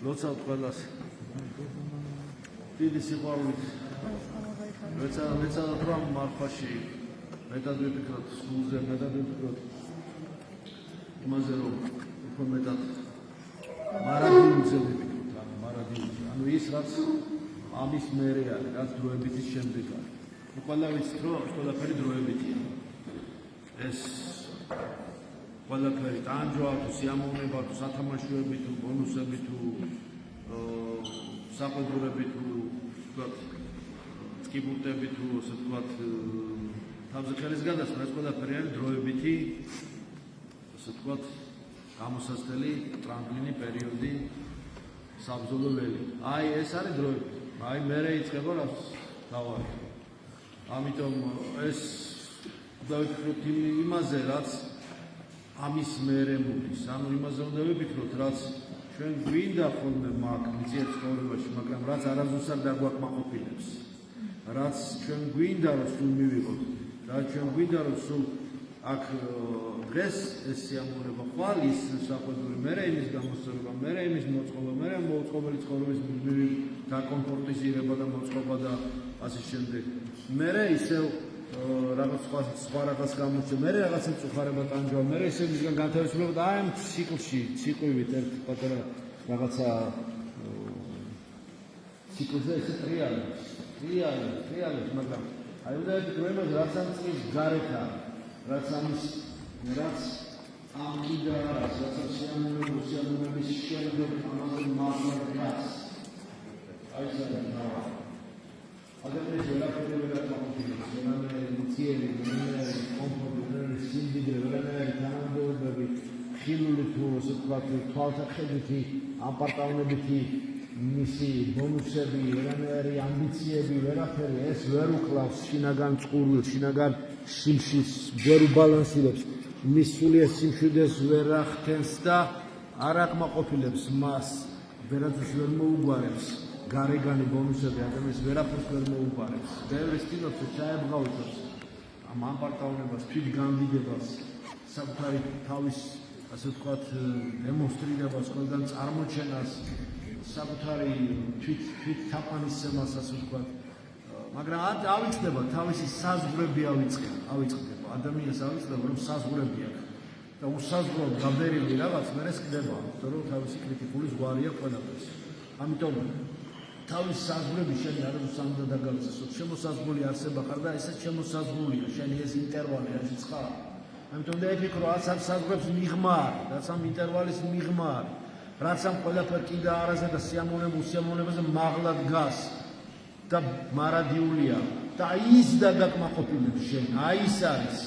ლოცავთ ყველას. დიდი სიყვარულით. მეცადოთ რომ მარხვაში მეტად ვიფიქროთ სულზე, მეტად ვიფიქროთ იმაზე რომ უფრო მეტად მარადიულზე ვიფიქროთ, მარადიულზე. ანუ ის რაც ამის მერე არის, რაც დროებითის შემდეგ არის. ყველა ვიცით რომ ყველაფერი დროებითია. ეს ყველაფერი ტანჯვა თუ სიამოვნება თუ სათამაშოები თუ ბონუსები თუ საყვედურები თუ ვთქვათ ტკიპუტები თუ ასე ვთქვათ თავზე ხელის გადასხმა ეს ყველაფერი არის დროებითი ასე ვთქვათ გამოსასწრელი ტრამპლინი პერიოდი საბრძოლო ველი. აი ეს არის დროებითი. აი მერე იწყება რაც დავარი. ამიტომ ეს დავიფიქროთ იმაზე რაც ამის მერე მოდის. ანუ იმაზე უნდა ვიფიქროთ რაც ჩვენ გვინდა ხოლმე მაგ მიწიერ ცხოვრებაში, მაგრამ რაც არასდროს არ დაგვაკმაყოფილებს. რაც ჩვენ გვინდა რომ სულ მივიღოთ, რაც ჩვენ გვინდა რომ სულ აქ დღეს ეს სიამოვნება ხვალ ის საყვედური მერე იმის გამოსწორება, მერე იმის მოწყობა, მერე მოწყობილი ცხოვრების დაკომფორტიზირება და მოწყობა და ასე შემდეგ. მერე ისევ რაღაც სხვა რაღაც გამოჩე, მერე რაღაც მწუხარება ტანჯვა, მერე ისევ მისგან განთავისუფლება და აი ამ ციკლში, ციკლივით ერთ პატარა რაღაცა ციკლზე ესე ტრიალებს, მაგრამ აი უნდა ვიფიქროთ რაც ამ წლის გარეთა, რაც ამ კიდე რაც სიამოვნების შემდეგ ამაზე მაღლა აი ეს ადამიანის ველაფერი ველაფერს მციერი, კომფორტული, სიმდიდრე, ველაფერი თანამდებობები, ხილული თუ ასე ვთქვათ, თვალსაჩინო აპარტამენტები, მისი ბონუსები, ველაფერი ამბიციები, ველაფერი ეს ვერ უკლავს შინაგან წყურვილს, შინაგან სიმშილს, ვერ უბალანსირებს, მის სულიერ სიმშვიდეს ვერ ახდენს და არ აკმაყოფილებს მას, ვერაცაც ვერ მოუგვარებს. გარეგანი ბონუსები ადამიანს ვერაფერს ვერ მოუყარებს. ბევრი სტილობს ჩაებღავოს ამ აპარტაუნებას, თვით გამდიდებას, საკუთარი თავის ასე ვთქვათ დემონსტრირებას, ყველგან წარმოჩენას, საკუთარი თვით თაყვანისცემას ასე ვთქვათ. მაგრამ ავიწყდება თავისი საზღვრები ავიწყდება. ადამიანს ავიწყდება რომ საზღვრები აქვს და უსაზღვროდ გაბერილი რაღაც მერე სკდება, იმიტომ რომ თავისი კრიტიკული ზღვარი აქვს ყველაფერს. ამიტომ თავის საზღვრები შენი არასდროს არ უნდა დაგავიწყოს. შემოსაზღვრული არსება ხარ და ესეც შემოსაზღვრულია. შენი ეს ინტერვალი რაშიც ხარ. ამიტომ უნდა იფიქრო, რაც ამ საზღვრებს მიღმა არის, რაც ამ ინტერვალის მიღმა არის, რაც ამ ყველაფერ კიდე არაზე და სიამოვნებაზე მაღლა დგას და მარადიულია და ის დაგაკმაყოფილებს შენ. აი ის არის,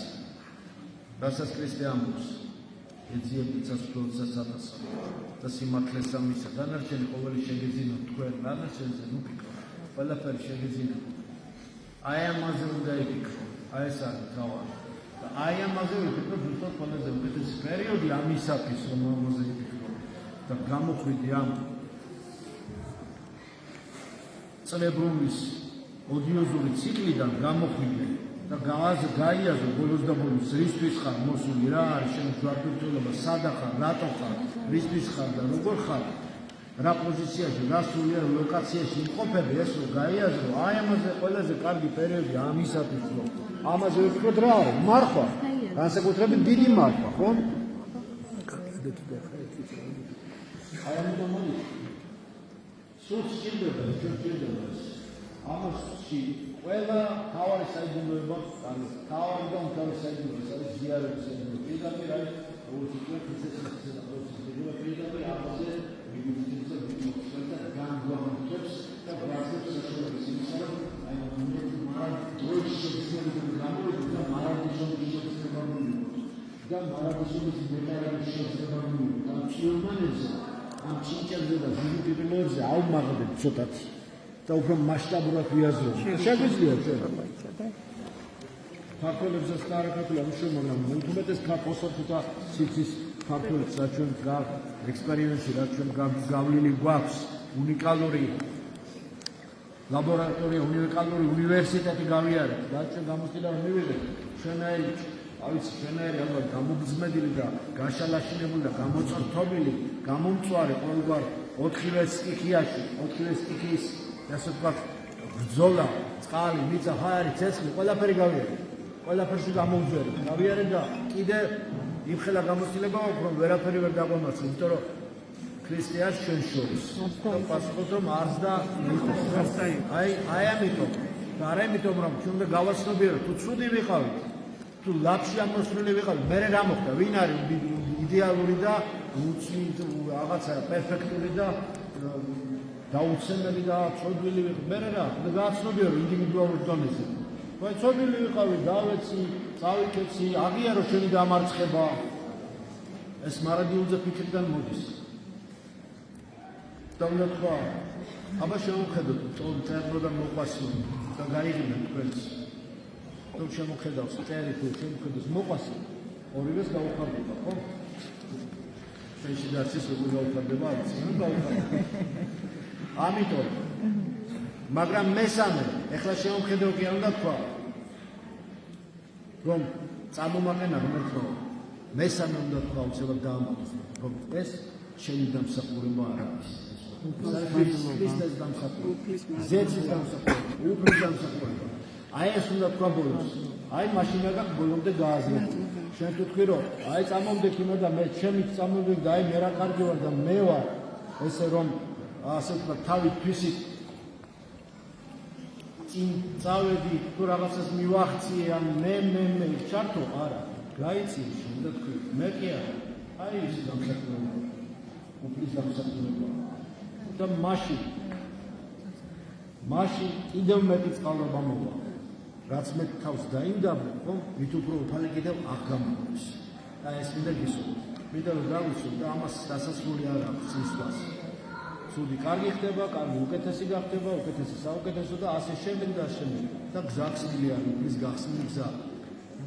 რასაც ქრისტე ამბობს. ეძიებიცას პროცესს ათასა და სიმართლეს ამისა. დანარჩენი ყოველი შეგეძინოთ თქვენ, დანარჩენზე ნუფიქროთ. ყველაფერი შეგეძინოთ. აი ამაზე უნდა იფიქრო. აი ეს არის თავი. და აი ამაზე ვიფიქროთ ზუსტად ყველაზე უკეთესი პერიოდი ამისათვის, რომ ამაზე ვიფიქრო. და გამოხვიდი ამ წლებრომის ოდიოზური ციკლიდან გამოხვიდი და გაიაზრო ბოლოს და ბოლოს რისთვის ხარ მოსული, რა არის შენი ჯვარდირთულობა, სადა ხარ, რატო ხარ, რისთვის ხარ და როგორ ხარ, რა პოზიციაში, რა სულიერ ლოკაციაში იმყოფები, ეს რომ გაიაზრო, აი ამაზე ყველაზე კარგი პერიოდი ამისათვის, რომ ამაზე ვიფიქროთ რა არის, მარხვა, განსაკუთრებით დიდი მარხვა, ხო? აი ამიტომ სულ სჭირდება, ამაში ყველა თავარი საიდუმლოება არის. თავარი და უმთავრესი საიდუმლოება არის ზიარების საიდუმლოება. პირდაპირ არის როგორც უწევთ პროცესის პროცესი. პირდაპირ ამაზე ვიგრძელებს და განგვამტებს და გასცემს საშუალებას იმისა, რომ აი დროის შეცვლილი გამოიწვია და მარადიშობის შეცვლილი და ჩიომანებზე ამ ჩინჩებზე და ზიგიპილოებზე აუმაღლებ ცოტათი. და უფრო მასშტაბურად ვიაზროთ. შეგვიძლია ჩვენ. ქართველებსაც და არაქართველებს უშუალო, მაგრამ უმეტეს ქართველებს და სიცის ქართველებს რაც ჩვენ ექსპერიმენტი, რაც ჩვენ გავლილი გვაქვს, უნიკალური ლაბორატორია, უნიკალური უნივერსიტეტი გავიარეთ. რაც ჩვენ გამოცდილება მივიღეთ, ჩვენაი ავიცი ჩვენაერი ალბათ გამოგზმედილი და გაშალაშინებული და გამოწრთობილი, გამომწვარი ყოველგვარ 4-ვე სტიქიაში, 4-ვე სტიქის ასე ვთქვათ ბრძოლა, წყალი, მიწა, ჰაერი, ცეცხლი, ყველაფერი გავიარე. ყველაფერში გამოვძვერი. გავიარე და კიდე იმხელა გამოცდილება აქვს, რომ ვერაფერი ვერ დაგვამართლე, იმიტომ რომ ქრისტიანს ჩვენ შორის. პასუხობთ რომ არც და აი ამიტომ და არა იმიტომ რომ ჩვენ უნდა გავაცნობიეროთ, თუ ცუდი ვიყავით, თუ ლაფში ამოსვლილი ვიყავით, მე რა მოხდა, ვინ არის იდეალური და რაღაცა პერფექტული და დაუცემელი და ცოდვილი ვიყავით, მე რა გააცნობიერო ინდივიდუალურ დონეზე. ვაი ცოდვილი ვიყავით, დავეცი, წავიქეცი, აღიარო შენი დამარცხება. ეს მარადიულზე ფიქრიდან მოდის. და უნდა თქვა, აბა შევხედოთ, წერნო და მოყვასო და გაიგინე თქვენს. თუ შემოხედავს წერი თუ შემოხედავს მოყვასო, ორივეს გაუხარდება, ხო? ჩვენში დაცის როგორ გაუხარდება, არც δεν გაუხარდება. ამიტომ მაგრამ მესამე, ეხლა შემოხედო კი არ უნდა თქვა, რომ წამომაყენა ღმერთო, მესამე უნდა თქვა უცებად დაამატოს, რომ ეს შენი დამსახურება არ არის. ქრისტეს დამსახურება, ზეცის დამსახურება, უფლის დამსახურება. აი ეს უნდა თქვა ბოლოს. აი მაშინა გაქვს ბოლომდე გააზრეთ. შენ თუ თქვი რომ აი წამომდექ იმა და მე ჩემი წამომდექ და აი მე რა კარგი ვარ და მე ვარ ესე რომ ასე თქვა თავი თვისით წინ წავედი თუ რაღაცას მივახციე ან მე ჩართო არა გაიცი შენ და თქვი მე კი არა აი ეს დამსახურება უფლის დამსახურება და მაშინ კიდევ მეტი წყალობა მოვა რაც მე თავს დაიმდაბლე ხო მით უფრო უფალი კიდევ აღგამოვეს და ეს მინდა გისურვო მინდა რომ დავისურვო და ამას დასასრული არ აქვს სისვას ცუდი კარგი ხდება კარგი უკეთესი გახდება უკეთესი საუკეთესო და ასე შემდეგ და შემდეგ და გზაქსნილი არის ის გახსნილი გზა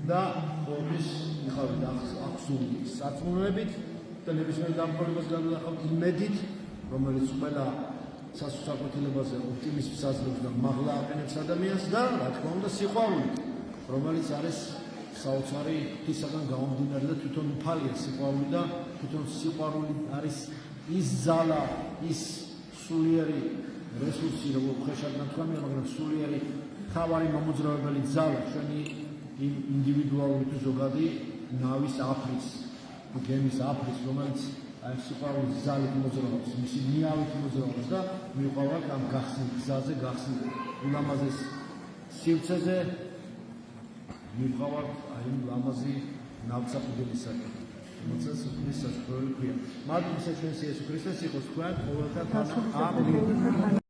და ის ხავით ახსული საწმუნოებით და ნებისმიერ დამხმარებას გადაახავთ იმედით რომელიც ყველა სასუსაფოთილებაზე ოპტიმიზმს აძლევს და მაღლა აყენებს ადამიანს და რა თქმა უნდა სიყვარული რომელიც არის საოცარი ღვთისაგან გამომდინარე და თვითონ უფალია სიყვარული და თვითონ სიყვარული არის ის ძალა ის სულიერი რესურსი როგორ ხეშად ნათქვამია მაგრამ სულიერი თავარი მომოძრავებელი ძალა ჩვენი ინდივიდუალური თუ ზოგადი ნავის აფრის გემის აფრის რომელიც აი სიყვარულის ძალით მოძრაობს, მისი ნიავით მოძრაობს და მივყავართ ამ გახსნილ გზაზე, გახსნილ ულამაზეს სივრცეზე მივყავართ აი ლამაზი ნავსაყუდილისაკენ. რომელსაც ქრისტეს პროექტია. მადლი ჩვენს იესო ქრისტეს იყოს თქვენ ყოველთა თანა. ამინ.